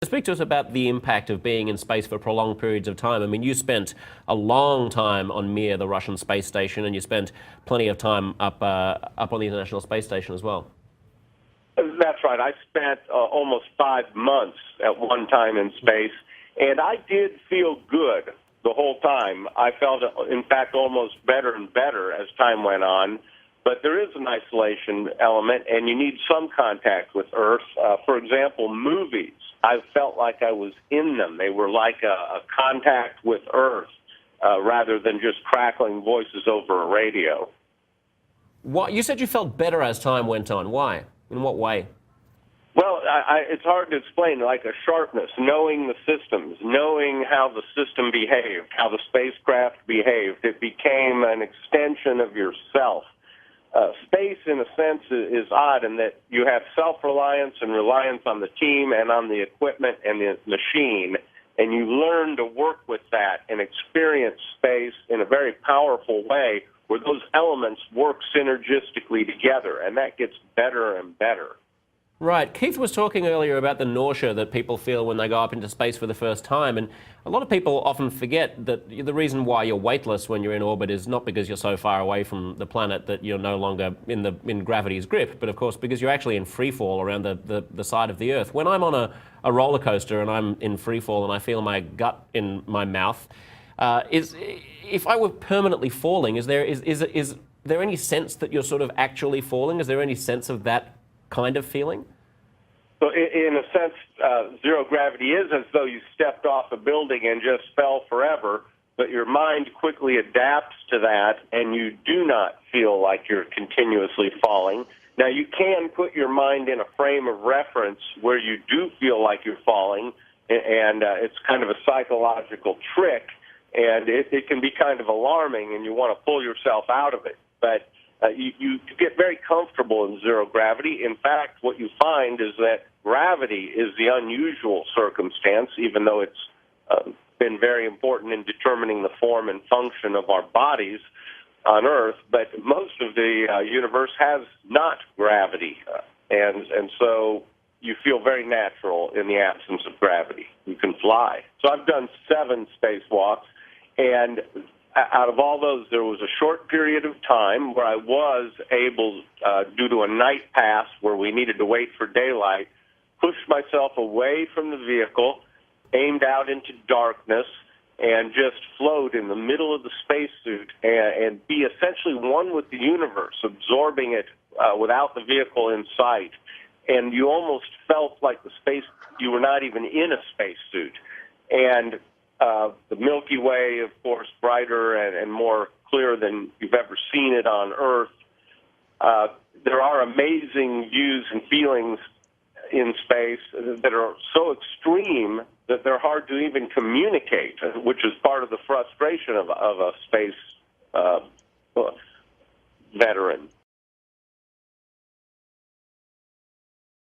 Speak to us about the impact of being in space for prolonged periods of time. I mean, you spent a long time on Mir, the Russian space station, and you spent plenty of time up on the International Space Station as well. That's right. I spent almost 5 months at one time in space, and I did feel good the whole time. I felt, in fact, almost better and better as time went on. But there is an isolation element, and you need some contact with Earth. For example, movies. I felt like I was in them. They were like a contact with Earth rather than just crackling voices over a radio. You said you felt better as time went on. Why? In what way? Well, it's hard to explain, like a sharpness, knowing the systems, knowing how the system behaved, how the spacecraft behaved. It became an extension of yourself. Space, in a sense, is odd in that you have self-reliance and reliance on the team and on the equipment and the machine, and you learn to work with that and experience space in a very powerful way where those elements work synergistically together, and that gets better and better. Right. Keith was talking earlier about the nausea that people feel when they go up into space for the first time, and a lot of people often forget that the reason why you're weightless when you're in orbit is not because you're so far away from the planet that you're no longer in gravity's grip, but of course because you're actually in free fall around the side of the Earth. When I'm on a roller coaster and I'm in free fall and I feel my gut in my mouth, if I were permanently falling, is there any sense that you're sort of actually falling? Is there any sense of that kind of feeling? So in a sense, zero gravity is as though you stepped off a building and just fell forever, but your mind quickly adapts to that, and you do not feel like you're continuously falling. Now, you can put your mind in a frame of reference where you do feel like you're falling, and it's kind of a psychological trick, and it can be kind of alarming, and you want to pull yourself out of it. But you get very comfortable in zero gravity. In fact, what you find is that gravity is the unusual circumstance, even though it's been very important in determining the form and function of our bodies on Earth. But most of the universe has not gravity, and so you feel very natural in the absence of gravity. You can fly. So I've done 7 spacewalks, and out of all those, there was a short period of time where I was able, due to a night pass where we needed to wait for daylight, push myself away from the vehicle, aimed out into darkness, and just float in the middle of the spacesuit and be essentially one with the universe, absorbing it without the vehicle in sight. And you almost felt like you were not even in a spacesuit. And the Milky Way, of course, brighter and more clear than you've ever seen it on Earth. There are amazing views and feelings in space that are so extreme that they're hard to even communicate, which is part of the frustration of a space veteran.